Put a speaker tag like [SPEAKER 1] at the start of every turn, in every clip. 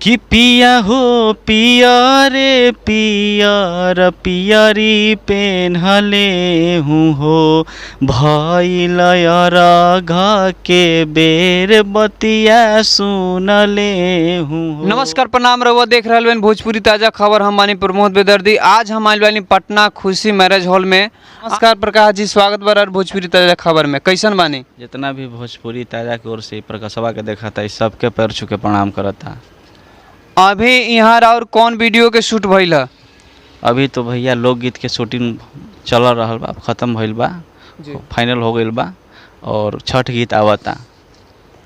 [SPEAKER 1] कि पिया हो पिया रे पियर पियरी पेन्हले हूँ हो भइल अरघा के बेर बतिया सुनले हूँ हो।
[SPEAKER 2] नमस्कार प्रणाम रहुआ देख रहे हैं भोजपुरी ताज़ा खबर। हम बानी प्रमोद बेदर्दी। आज हम आइल बानी पटना खुशी मैरिज हॉल में। नमस्कार प्रकाश जी, स्वागत बा भोजपुरी ताज़ा खबर में। कैसन बानी?
[SPEAKER 1] जितना भी भोजपुरी ताज़ा की ओर से प्रकाशवा के देखा था सबके पैर छू के प्रणाम करता।
[SPEAKER 2] अभी यहाँ और कौन वीडियो के शूट भइल है?
[SPEAKER 1] अभी तो भैया लोकगीत के शूटिंग चल रहा बा, ख़त्म भइल बा, फाइनल हो गइल बा और छठ गीत आवता।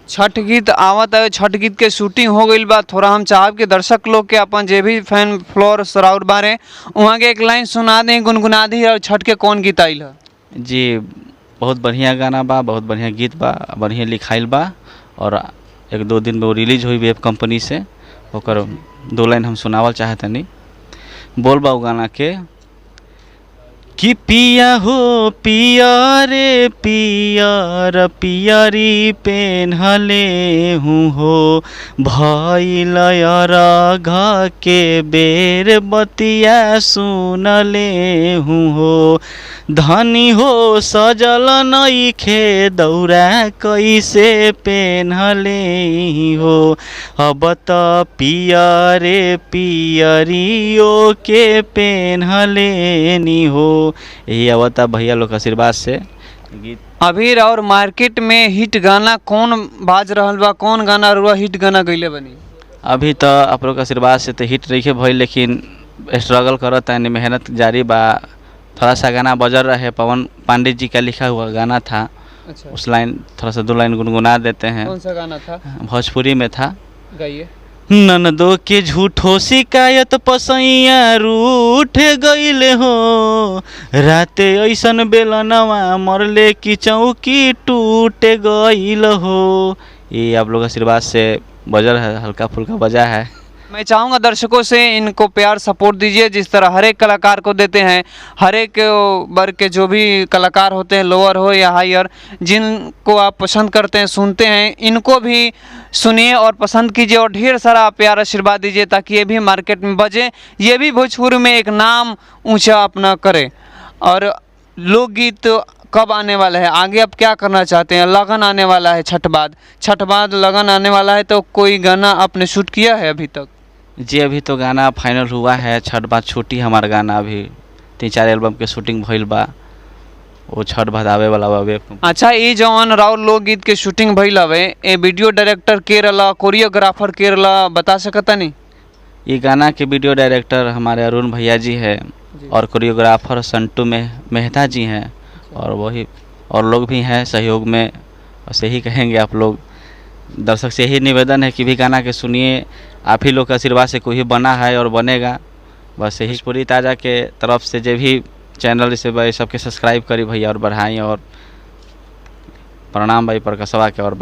[SPEAKER 2] छठ गीत आवत है, छठ गीत के शूटिंग हो गई बा। थोड़ा हम चाहब कि दर्शक लोग के अपन जे भी फैन फ्लोर सराउर बारे वहाँ के एक लाइन सुना दें, गुनगुना दी। और छठ के कौन गीत आइल है?
[SPEAKER 1] जी बहुत बढ़िया गाना बा, बहुत बढ़िया गीत बा, बढ़िया लिखाइल बा और एक दो दिन में वो रिलीज हुई वेब कंपनी से। ओकर दो लाइन हम सुनावल चाहतनी। बोल बा गाना के कि पिया हो पिया रे पियर पियरी पेन्हले हूँ हो भइल अरघा के बेर बतिया सुनले हूँ हो। धनी हो सजल नइखे दौरा कैसे पेन्हले हो अब त पिया रे पियरियो के पेन्हले नी हो। यही आवता भैया लोग आशीर्वाद से गीत।
[SPEAKER 2] अभी और मार्केट में हिट गाना कौन बाज रहल बा? कौन गाना रुआ हिट गाना गईले बनी?
[SPEAKER 1] अभी तो आप लोग आशीर्वाद से तो हिट रही भइल, लेकिन स्ट्रगल करता है, मेहनत जारी बा। थोड़ा सा गाना बजर रहे, पवन पांडे जी का लिखा हुआ गाना था।
[SPEAKER 2] अच्छा।
[SPEAKER 1] उस लाइन थोड़ा सा दो लाइन गुनगुना देते हैं।
[SPEAKER 2] कौन सा गाना था?
[SPEAKER 1] भोजपुरी में था।
[SPEAKER 2] गाइए।
[SPEAKER 1] ननदो के झूठो शिकायत पसैया रूठ गईले हो राते ऐसन बेलनवा मरले की चौकी टूट गईल हो। ये आप लोग आशीर्वाद से बजर है, हल्का फुल्का बजा है।
[SPEAKER 2] मैं चाहूँगा दर्शकों से इनको प्यार सपोर्ट दीजिए जिस तरह हर एक कलाकार को देते हैं। हर एक वर्ग के जो भी कलाकार होते हैं, लोअर हो या हायर, जिनको आप पसंद करते हैं, सुनते हैं, इनको भी सुनिए और पसंद कीजिए और ढेर सारा प्यार आशीर्वाद दीजिए ताकि ये भी मार्केट में बजे, ये भी भोजपुरी में एक नाम ऊंचा अपना करे। और लोकगीत कब आने वाला है? आगे आप क्या करना चाहते हैं? लगन आने वाला है, छठ बाद लगन आने वाला है, तो कोई गाना आपने शूट किया है अभी तक?
[SPEAKER 1] जी अभी तो गाना फाइनल हुआ है। छठ बाद छूटी हमारा गाना अभी 3-4 एल्बम के शूटिंग भइल बा, वो छठ बाद आवे वाला बा।
[SPEAKER 2] अच्छा, ये जवान राउर लोकगीत के शूटिंग भइल हवे, ए वीडियो डायरेक्टर के रला, कोरियोग्राफर के रला, बता सकता नहीं?
[SPEAKER 1] ये गाना के वीडियो डायरेक्टर हमारे अरुण भैया जी है और कोरियोग्राफर संटू मेहता जी हैं और वही और लोग भी हैं सहयोग में। बस यही कहेंगे आप लोग दर्शक से यही निवेदन है कि भी गाना के सुनिए। आप ही लोग के आशीर्वाद से कोई बना है और बनेगा। बस यही भोजपुरी ताज़ा के तरफ से जो भी चैनल से भाई सबके सब्सक्राइब करी भैया और बढ़ाई। और प्रणाम भाई प्रकाशवा के और